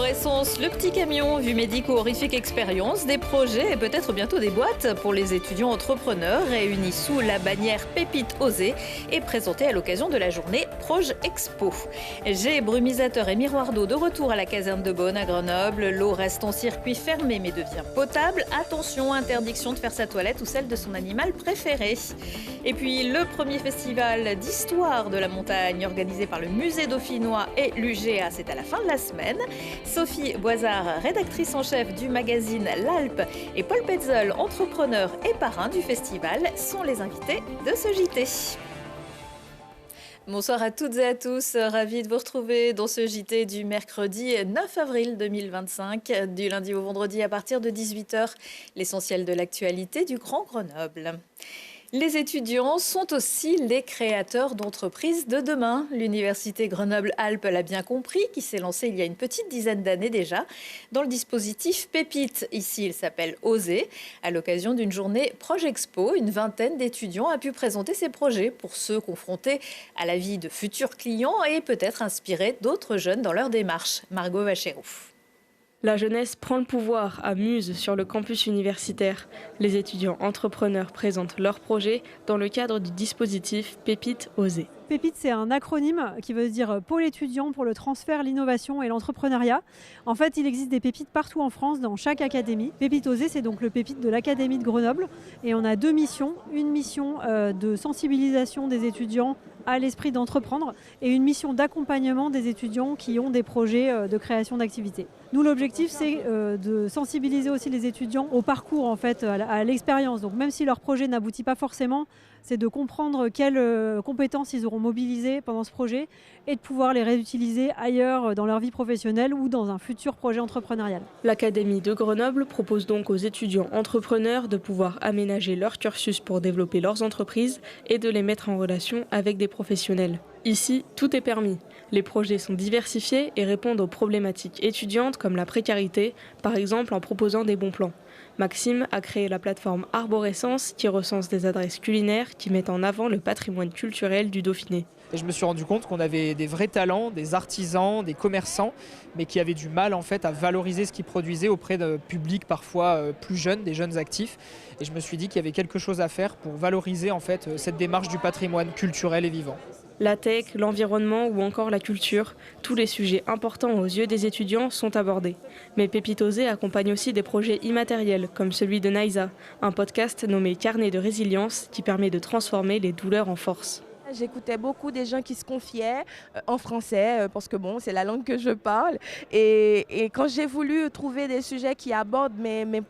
Arborescence, le petit camion, vue médico-horrifique expérience, des projets et peut-être bientôt des boîtes pour les étudiants entrepreneurs réunis sous la bannière Pépites Osées et présentés à l'occasion de la journée Proj Expo. Jets, brumisateurs et miroirs d'eau de retour à la caserne de Beaune à Grenoble. L'eau reste en circuit fermé mais devient potable. Attention, interdiction de faire sa toilette ou celle de son animal préféré. Et puis le premier festival d'histoire de la montagne organisé par le Musée dauphinois et l'UGA, c'est à la fin de la semaine. Sophie Boisard, rédactrice en chef du magazine L'Alpe, et Paul Petzel, entrepreneur et parrain du festival, sont les invités de ce JT. Bonsoir à toutes et à tous, ravi de vous retrouver dans ce JT du mercredi 9 avril 2025, du lundi au vendredi à partir de 18h, l'essentiel de l'actualité du Grand Grenoble. Les étudiants sont aussi les créateurs d'entreprises de demain. L'Université Grenoble-Alpes l'a bien compris, qui s'est lancée il y a une petite dizaine d'années déjà, dans le dispositif Pépites. Ici, il s'appelle Osées. À l'occasion d'une journée Proj Expo, une vingtaine d'étudiants a pu présenter ses projets pour ceux confrontés à la vie de futurs clients et peut-être inspirer d'autres jeunes dans leur démarche. Margot Vacherouf. La jeunesse prend le pouvoir à Muse sur le campus universitaire. Les étudiants entrepreneurs présentent leurs projets dans le cadre du dispositif Pépites Osées. Pépites, c'est un acronyme qui veut dire pôle étudiant pour le transfert, l'innovation et l'entrepreneuriat. En fait, il existe des pépites partout en France, dans chaque académie. Pépites Osées, c'est donc le pépite de l'Académie de Grenoble. Et on a deux missions. Une mission de sensibilisation des étudiants à l'esprit d'entreprendre et une mission d'accompagnement des étudiants qui ont des projets de création d'activités. Nous, l'objectif, c'est de sensibiliser aussi les étudiants au parcours, en fait, à l'expérience. Donc même si leur projet n'aboutit pas forcément, c'est de comprendre quelles compétences ils auront mobilisées pendant ce projet et de pouvoir les réutiliser ailleurs dans leur vie professionnelle ou dans un futur projet entrepreneurial. L'Académie de Grenoble propose donc aux étudiants entrepreneurs de pouvoir aménager leur cursus pour développer leurs entreprises et de les mettre en relation avec des professionnels. Ici, tout est permis. Les projets sont diversifiés et répondent aux problématiques étudiantes comme la précarité, par exemple en proposant des bons plans. Maxime a créé la plateforme Arborescence qui recense des adresses culinaires qui mettent en avant le patrimoine culturel du Dauphiné. Et je me suis rendu compte qu'on avait des vrais talents, des artisans, des commerçants, mais qui avaient du mal en fait à valoriser ce qu'ils produisaient auprès de publics parfois plus jeunes, des jeunes actifs. Et je me suis dit qu'il y avait quelque chose à faire pour valoriser en fait cette démarche du patrimoine culturel et vivant. La tech, l'environnement ou encore la culture, tous les sujets importants aux yeux des étudiants sont abordés. Mais Pépites Osées accompagne aussi des projets immatériels, comme celui de Naïsa, un podcast nommé Carnet de résilience qui permet de transformer les douleurs en force. J'écoutais beaucoup des gens qui se confiaient en français parce que bon, c'est la langue que je parle. Et quand j'ai voulu trouver des sujets qui abordent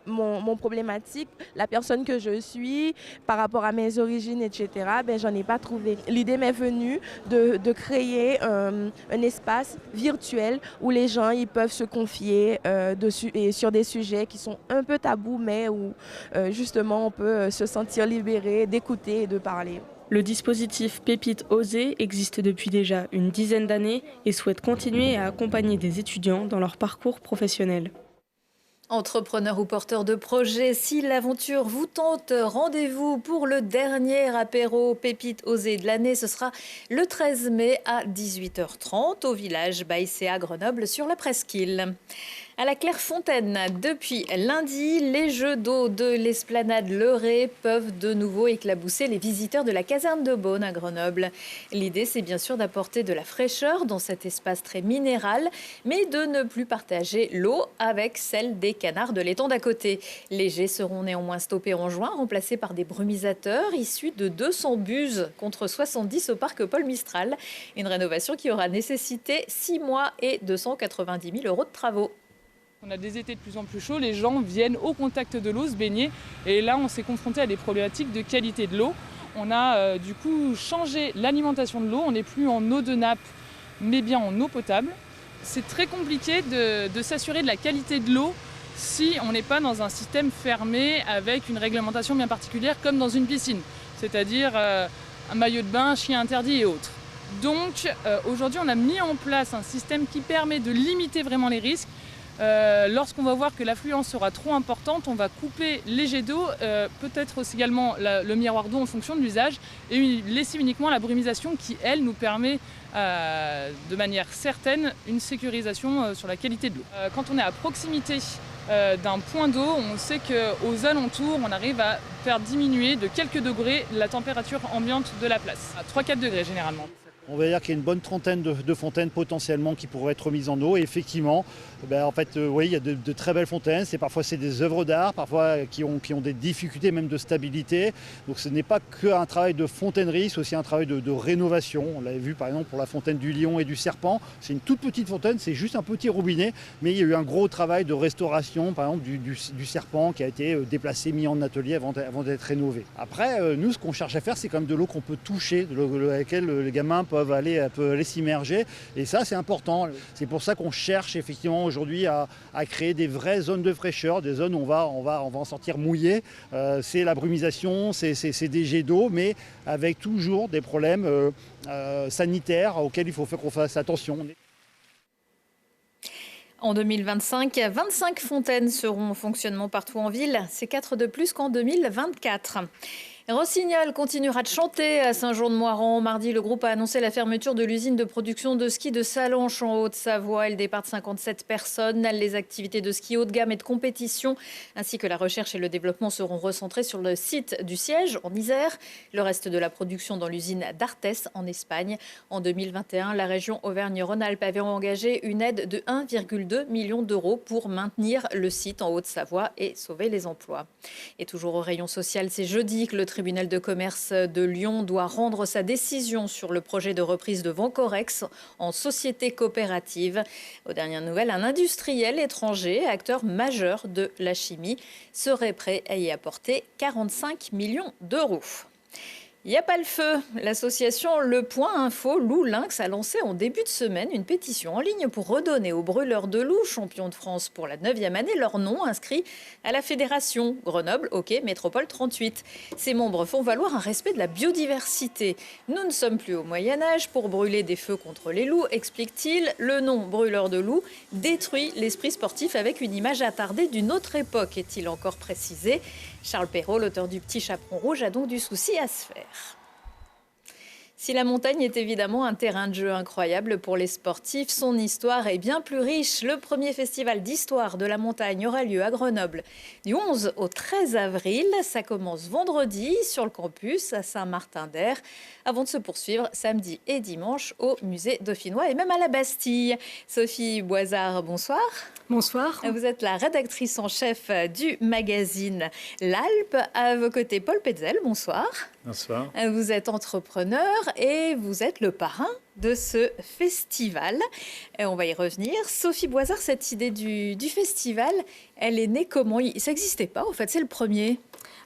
mon problématique, la personne que je suis, par rapport à mes origines, etc., j'en ai pas trouvé. L'idée m'est venue de créer un espace virtuel où les gens ils peuvent se confier dessus et sur des sujets qui sont un peu tabous, mais où justement on peut se sentir libéré d'écouter et de parler. Le dispositif Pépites Osées existe depuis déjà une dizaine d'années et souhaite continuer à accompagner des étudiants dans leur parcours professionnel. Entrepreneurs ou porteurs de projets, si l'aventure vous tente, rendez-vous pour le dernier apéro Pépites Osées de l'année. Ce sera le 13 mai à 18h30 au village Baïsé à Grenoble sur la Presqu'île. À la Clairefontaine, depuis lundi, les jeux d'eau de l'esplanade Leray peuvent de nouveau éclabousser les visiteurs de la caserne de Beaune à Grenoble. L'idée, c'est bien sûr d'apporter de la fraîcheur dans cet espace très minéral, mais de ne plus partager l'eau avec celle des canards de l'étang d'à côté. Les jets seront néanmoins stoppés en juin, remplacés par des brumisateurs issus de 200 buses contre 70 au parc Paul Mistral. Une rénovation qui aura nécessité 6 mois et 290 000 € de travaux. On a des étés de plus en plus chauds, les gens viennent au contact de l'eau se baigner et là on s'est confronté à des problématiques de qualité de l'eau. On a du coup changé l'alimentation de l'eau, on n'est plus en eau de nappe mais bien en eau potable. C'est très compliqué de s'assurer de la qualité de l'eau si on n'est pas dans un système fermé avec une réglementation bien particulière comme dans une piscine, c'est-à-dire un maillot de bain, chien interdit et autres. Donc aujourd'hui on a mis en place un système qui permet de limiter vraiment les risques, Lorsqu'on va voir que l'affluence sera trop importante, on va couper les jets d'eau, peut-être aussi également le miroir d'eau en fonction de l'usage, et laisser uniquement la brumisation qui, elle, nous permet de manière certaine une sécurisation sur la qualité de l'eau. Quand on est à proximité d'un point d'eau, on sait qu'aux alentours, on arrive à faire diminuer de quelques degrés la température ambiante de la place, à 3-4 degrés généralement. On va dire qu'il y a une bonne trentaine de fontaines potentiellement qui pourraient être mises en eau. Et effectivement, oui, il y a de très belles fontaines. Parfois c'est des œuvres d'art, parfois qui ont des difficultés même de stabilité. Donc ce n'est pas qu'un travail de fontainerie, c'est aussi un travail de rénovation. On l'avait vu par exemple pour la fontaine du Lion et du Serpent. C'est une toute petite fontaine, c'est juste un petit robinet. Mais il y a eu un gros travail de restauration, par exemple du Serpent qui a été déplacé, mis en atelier avant d'être rénové. Après, nous, ce qu'on cherche à faire, c'est quand même de l'eau qu'on peut toucher, de l'eau à laquelle les gamins peuvent aller s'immerger, et ça c'est important. C'est pour ça qu'on cherche effectivement aujourd'hui à créer des vraies zones de fraîcheur, des zones où on va en sortir mouillé. C'est la brumisation, c'est des jets d'eau, mais avec toujours des problèmes sanitaires auxquels il faut qu'on fasse attention. En 2025, 25 fontaines seront en fonctionnement partout en ville. C'est 4 de plus qu'en 2024. Rossignol continuera de chanter à Saint-Jean-de-Moiran. Mardi, le groupe a annoncé la fermeture de l'usine de production de ski de Sallanches en Haute-Savoie. Le départ de 57 personnes. Les activités de ski haut de gamme et de compétition, ainsi que la recherche et le développement, seront recentrées sur le site du siège en Isère. Le reste de la production dans l'usine d'Artes en Espagne. En 2021, la région Auvergne-Rhône-Alpes avait engagé une aide de 1,2 million d'euros pour maintenir le site en Haute-Savoie et sauver les emplois. Et toujours au rayon social, c'est jeudi que le tribunal de commerce de Lyon doit rendre sa décision sur le projet de reprise de Vencorex en société coopérative. Aux dernières nouvelles, un industriel étranger, acteur majeur de la chimie, serait prêt à y apporter 45 millions d'euros. Il n'y a pas le feu. L'association Le Point Info Loup Lynx a lancé en début de semaine une pétition en ligne pour redonner aux brûleurs de loups, champions de France pour la 9e année, leur nom inscrit à la fédération Grenoble Hockey Métropole 38. Ses membres font valoir un respect de la biodiversité. Nous ne sommes plus au Moyen-Âge pour brûler des feux contre les loups, explique-t-il. Le nom brûleur de loups détruit l'esprit sportif avec une image attardée d'une autre époque, est-il encore précisé. Charles Perrault, l'auteur du Petit Chaperon Rouge, a donc du souci à se faire. Si la montagne est évidemment un terrain de jeu incroyable pour les sportifs, son histoire est bien plus riche. Le premier festival d'histoire de la montagne aura lieu à Grenoble du 11 au 13 avril. Ça commence vendredi sur le campus à Saint-Martin-d'Air, avant de se poursuivre samedi et dimanche au musée dauphinois et même à la Bastille. Sophie Boisard, bonsoir. Bonsoir. Vous êtes la rédactrice en chef du magazine L'Alpe. À vos côtés, Paul Petzel, bonsoir. Bonsoir. Vous êtes entrepreneur et vous êtes le parrain de ce festival. On va y revenir. Sophie Boisard, cette idée du festival, elle est née comment? Ça n'existait pas, en fait, c'est le premier.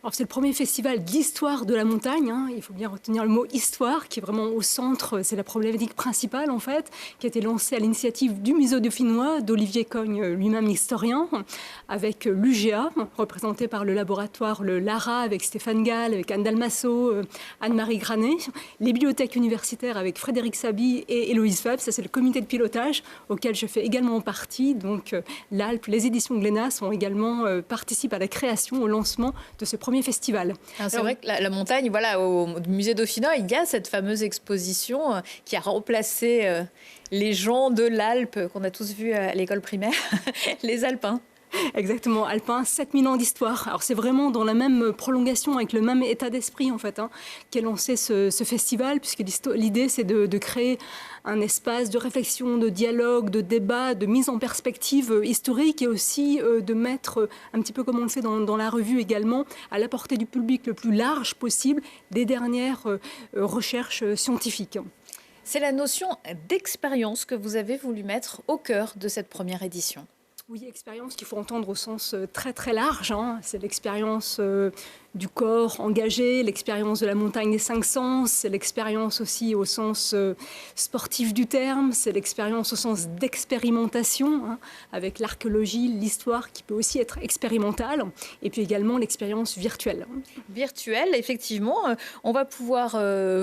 Alors, c'est le premier festival d'histoire de la montagne. Il faut bien retenir le mot histoire, qui est vraiment au centre. C'est la problématique principale, en fait, qui a été lancée à l'initiative du musée dauphinois, d'Olivier Cogne, lui-même historien, avec l'UGA, représenté par le laboratoire le Lara, avec Stéphane Gall, avec Anne Dalmasso, Anne-Marie Granet, les bibliothèques universitaires avec Frédéric Saby et Héloïse Fab. Ça, c'est le comité de pilotage auquel je fais également partie. Donc, l'Alpe, les éditions Glénat également participent à la création, au lancement de ce premier festival. C'est vrai que la montagne, voilà, au musée dauphinois, il y a cette fameuse exposition qui a remplacé les gens de l'Alpe qu'on a tous vus à l'école primaire, les Alpins. Exactement, Alpin, 7000 ans d'histoire. Alors c'est vraiment dans la même prolongation, avec le même état d'esprit en fait, qu'est lancé ce festival, puisque l'idée c'est de créer un espace de réflexion, de dialogue, de débat, de mise en perspective historique, et aussi de mettre, un petit peu comme on le fait dans la revue également, à la portée du public le plus large possible, des dernières recherches scientifiques. C'est la notion d'expérience que vous avez voulu mettre au cœur de cette première édition. Oui, expérience qu'il faut entendre au sens très très large. C'est l'expérience du corps engagé, l'expérience de la montagne des 5 sens, c'est l'expérience aussi au sens sportif du terme, c'est l'expérience au sens d'expérimentation, hein, avec l'archéologie, l'histoire qui peut aussi être expérimentale, et puis également l'expérience virtuelle. Virtuelle, effectivement, on va pouvoir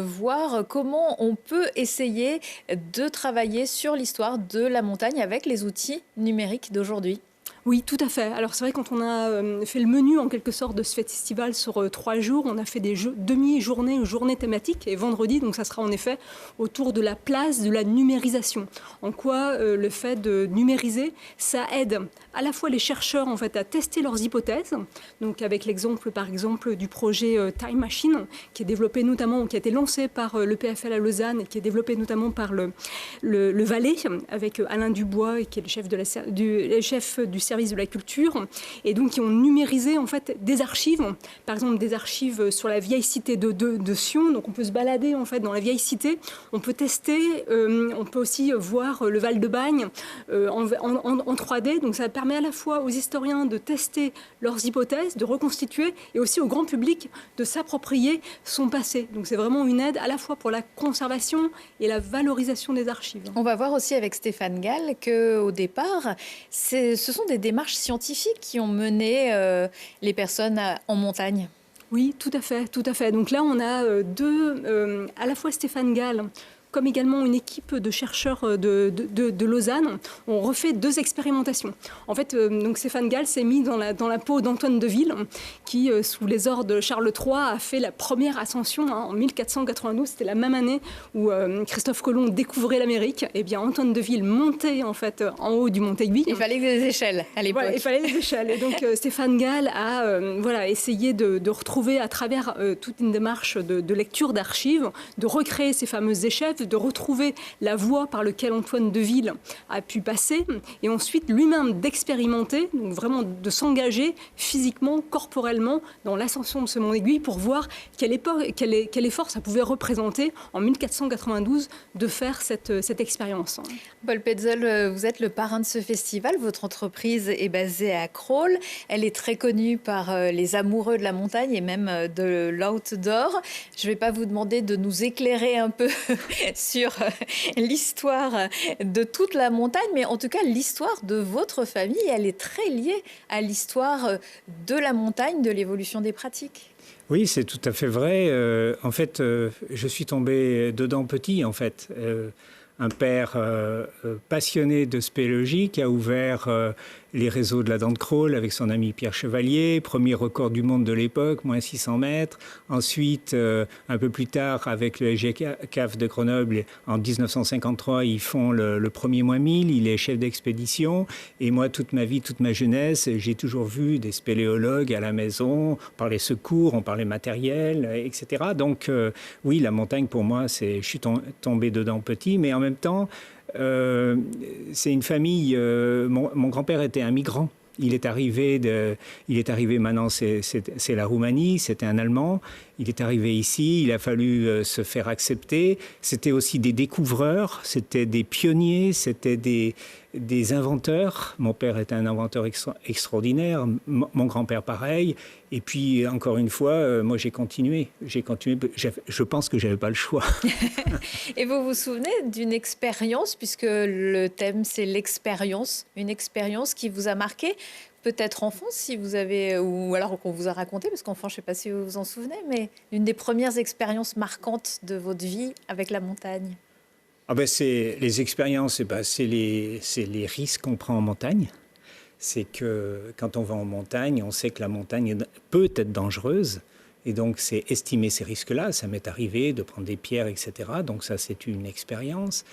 voir comment on peut essayer de travailler sur l'histoire de la montagne avec les outils numériques d'aujourd'hui. Oui, tout à fait. Alors c'est vrai, quand on a fait le menu en quelque sorte de ce festival sur 3 jours, on a fait des demi-journées ou journées thématiques, et vendredi, donc ça sera en effet autour de la place de la numérisation. En quoi le fait de numériser, ça aide à la fois les chercheurs en fait à tester leurs hypothèses, donc avec l'exemple par exemple du projet Time Machine, qui est développé notamment, qui a été lancé par le PFL à Lausanne et qui est développé notamment par le Valais, avec Alain Dubois, qui est le chef du service de la culture, et donc qui ont numérisé en fait des archives, par exemple des archives sur la vieille cité de Sion. Donc on peut se balader en fait dans la vieille cité, on peut tester, on peut aussi voir le Val de Bagne en 3D. Donc ça permet à la fois aux historiens de tester leurs hypothèses, de reconstituer, et aussi au grand public de s'approprier son passé. Donc c'est vraiment une aide à la fois pour la conservation et la valorisation des archives. On va voir aussi avec Stéphane Gall qu'au départ, ce sont des démarches scientifiques qui ont mené les personnes en montagne. Oui, tout à fait, tout à fait. Donc là, on a à la fois Stéphane Gall, comme également une équipe de chercheurs de Lausanne, ont refait 2 expérimentations. En fait, donc Stéphane Gall s'est mis dans la peau d'Antoine Deville, qui, sous les ordres de Charles III, a fait la première ascension en 1492. C'était la même année où Christophe Colomb découvrait l'Amérique. Et bien, Antoine Deville montait en fait en haut du Mont Aiguille. Il fallait des échelles à l'époque. Voilà, il fallait des échelles. Et donc Stéphane Gall a essayé de retrouver à travers toute une démarche de lecture d'archives, de recréer ces fameuses échelles, de retrouver la voie par laquelle Antoine Deville a pu passer, et ensuite lui-même d'expérimenter, donc vraiment de s'engager physiquement, corporellement dans l'ascension de ce Mont Aiguille pour voir quel effort ça pouvait représenter en 1492 de faire cette expérience. Paul Petzel, vous êtes le parrain de ce festival. Votre entreprise est basée à Crolles. Elle est très connue par les amoureux de la montagne et même de l'outdoor. Je ne vais pas vous demander de nous éclairer un peu sur l'histoire de toute la montagne, mais en tout cas l'histoire de votre famille, elle est très liée à l'histoire de la montagne, de l'évolution des pratiques. Oui, c'est tout à fait vrai. En fait, je suis tombé dedans petit, en fait. Un père passionné de spéléologie qui a ouvert les réseaux de la Dent de Crolles avec son ami Pierre Chevalier, premier record du monde de l'époque, moins 600 mètres. Ensuite, un peu plus tard, avec le SGCAF de Grenoble, en 1953, ils font le premier moins 1000, il est chef d'expédition. Et moi, toute ma vie, toute ma jeunesse, j'ai toujours vu des spéléologues à la maison, on parlait secours, on parlait matériel, etc. Donc oui, la montagne, pour moi, je suis tombé dedans petit, mais en même temps, c'est une famille. Mon grand-père était un migrant. Il est arrivé maintenant, c'est la Roumanie, c'était un Allemand. Il est arrivé ici, il a fallu se faire accepter. C'était aussi des découvreurs, c'était des pionniers, c'était des inventeurs. Mon père était un inventeur extraordinaire, mon grand-père pareil. Et puis, encore une fois, moi j'ai continué. Je pense que je n'avais pas le choix. Et vous vous souvenez d'une expérience, puisque le thème c'est l'expérience, une expérience qui vous a marqué, peut-être enfant, si vous avez, ou alors qu'on vous a raconté, parce qu'enfant, je ne sais pas si vous vous en souvenez, mais une des premières expériences marquantes de votre vie avec la montagne. C'est les expériences, c'est les risques qu'on prend en montagne. C'est que quand on va en montagne, on sait que la montagne peut être dangereuse. Et donc, c'est estimer ces risques-là. Ça m'est arrivé de prendre des pierres, etc. Donc ça, c'est une expérience.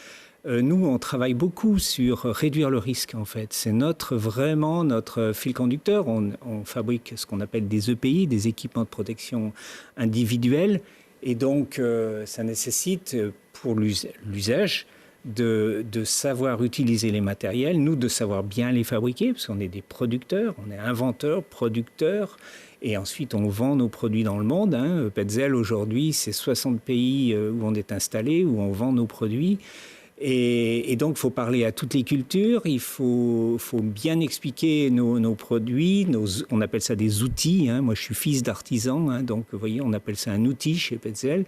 Nous, on travaille beaucoup sur réduire le risque, en fait. C'est vraiment notre fil conducteur. On fabrique ce qu'on appelle des EPI, des équipements de protection individuels. Et donc, ça nécessite, pour l'usage, de savoir utiliser les matériels, nous, de savoir bien les fabriquer, parce qu'on est des producteurs, on est inventeurs, producteurs, et ensuite on vend nos produits dans le monde. Petzel, aujourd'hui, c'est 60 pays où on est installé, où on vend nos produits. Et donc, il faut parler à toutes les cultures, il faut bien expliquer nos produits, on appelle ça des outils. Hein. Moi, je suis fils d'artisan, hein, donc vous voyez, on appelle ça un outil chez Petzl.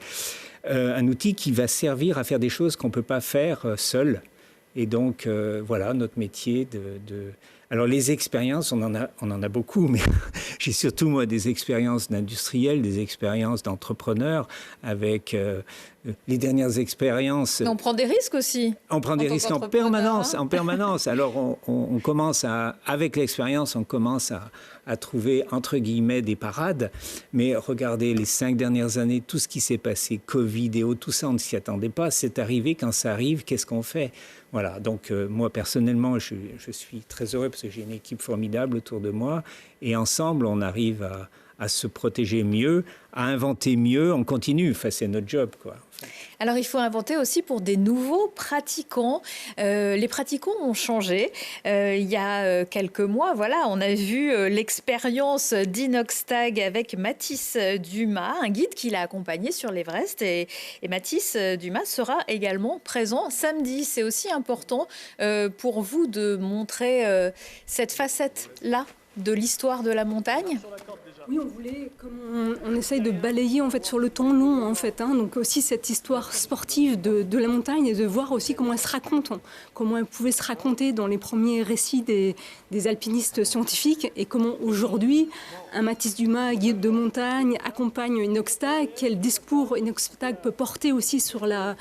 Un outil qui va servir à faire des choses qu'on ne peut pas faire seul. Et donc, voilà, notre métier Alors, les expériences, on en a beaucoup, mais j'ai surtout, moi, des expériences d'industriels, des expériences d'entrepreneurs, avec les dernières expériences. Mais on prend des risques aussi. On prend des risques en permanence. Alors, on commence avec l'expérience, on commence à trouver, entre guillemets, des parades. Mais regardez, les 5 dernières années, tout ce qui s'est passé, Covid et tout ça, on ne s'y attendait pas. C'est arrivé. Quand ça arrive, qu'est-ce qu'on fait? Voilà, donc moi, personnellement, je suis très heureux parce que j'ai une équipe formidable autour de moi. Et ensemble, on arrive à se protéger mieux, à inventer mieux. On continue. Enfin, c'est notre job, quoi. Alors, il faut inventer aussi pour des nouveaux pratiquants. Les pratiquants ont changé. Il y a quelques mois, voilà, on a vu l'expérience d'Inoxtag avec Mathis Dumas, un guide qui l'a accompagné sur l'Everest. Et Mathis Dumas sera également présent samedi. C'est aussi important pour vous de montrer cette facette-là de l'histoire de la montagne. Oui, on voulait, comme on essaye de balayer en fait sur le temps long en fait, hein, donc aussi cette histoire sportive de la montagne et de voir aussi comment elle se raconte, comment elle pouvait se raconter dans les premiers récits des alpinistes scientifiques et comment aujourd'hui un Mathis Dumas, guide de montagne, accompagne Inoxtag, quel discours Inoxtag peut porter aussi sur la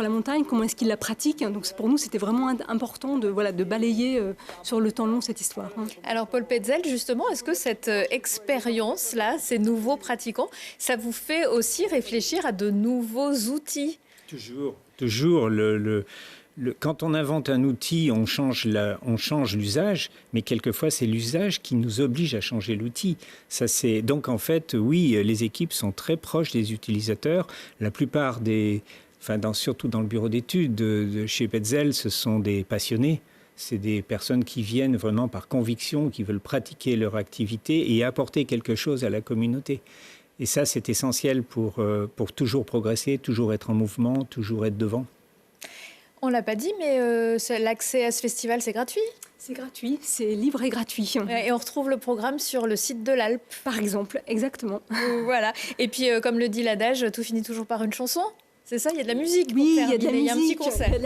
montagne, comment est-ce qu'il la pratique. Donc pour nous, c'était vraiment important de balayer sur le temps long cette histoire. Alors Paul Petzl, justement, est-ce que cette expérience-là, ces nouveaux pratiquants, ça vous fait aussi réfléchir à de nouveaux outils? Toujours. Quand on invente un outil, on change l'usage, mais quelquefois c'est l'usage qui nous oblige à changer l'outil. Donc en fait, oui, les équipes sont très proches des utilisateurs. La plupart surtout dans le bureau d'études de chez Petzl, ce sont des passionnés. C'est des personnes qui viennent vraiment par conviction, qui veulent pratiquer leur activité et apporter quelque chose à la communauté. Et ça, c'est essentiel pour toujours progresser, toujours être en mouvement, toujours être devant. On ne l'a pas dit, mais l'accès à ce festival, c'est gratuit? C'est gratuit, c'est libre et gratuit. Et on retrouve le programme sur le site de l'Alpe. Par exemple, exactement. Voilà. Et puis, comme le dit l'adage, tout finit toujours par une chanson. C'est ça, il y a de la musique. Oui, il y a de la musique. Il y a un petit concert. Il y a de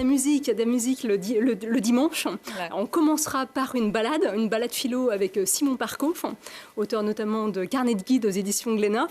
la musique le dimanche. Voilà. On commencera par une balade philo avec Simon Parco, auteur notamment de Carnet de guide aux éditions Glénat,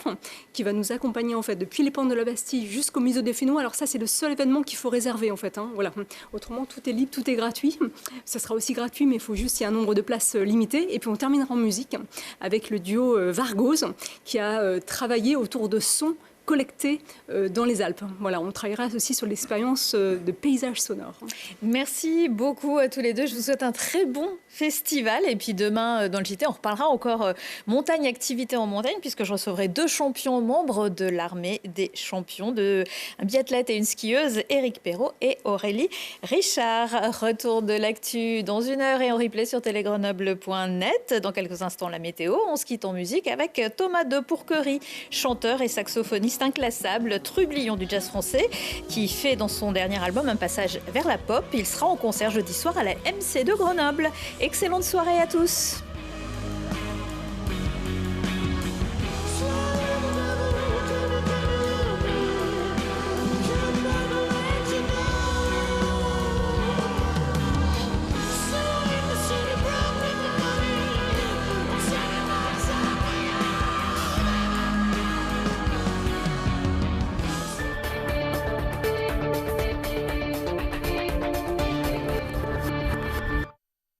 qui va nous accompagner en fait depuis les pentes de la Bastille jusqu'au Musée des Fénois. Alors ça, c'est le seul événement qu'il faut réserver en fait. Voilà. Autrement, tout est libre, tout est gratuit. Ça sera aussi gratuit, mais il faut juste y a un nombre de places limité. Et puis on terminera en musique avec le duo Vargose qui a travaillé autour de sons collectés dans les Alpes. Voilà, on travaillera aussi sur l'expérience de paysage sonore. Merci beaucoup à tous les deux. Je vous souhaite un très bon festival. Et puis demain, dans le JT, on reparlera encore montagne, activité en montagne, puisque je recevrai 2 champions membres de l'armée des champions, un biathlète et une skieuse, Éric Perrault et Aurélie Richard. Retour de l'actu dans 1 heure et en replay sur télégrenoble.net. Dans quelques instants, la météo. On se quitte en musique avec Thomas de Pourquerie, chanteur et saxophoniste inclassable, trublion du jazz français, qui fait dans son dernier album un passage vers la pop. Il sera en concert jeudi soir à la MC de Grenoble. Excellente soirée à tous.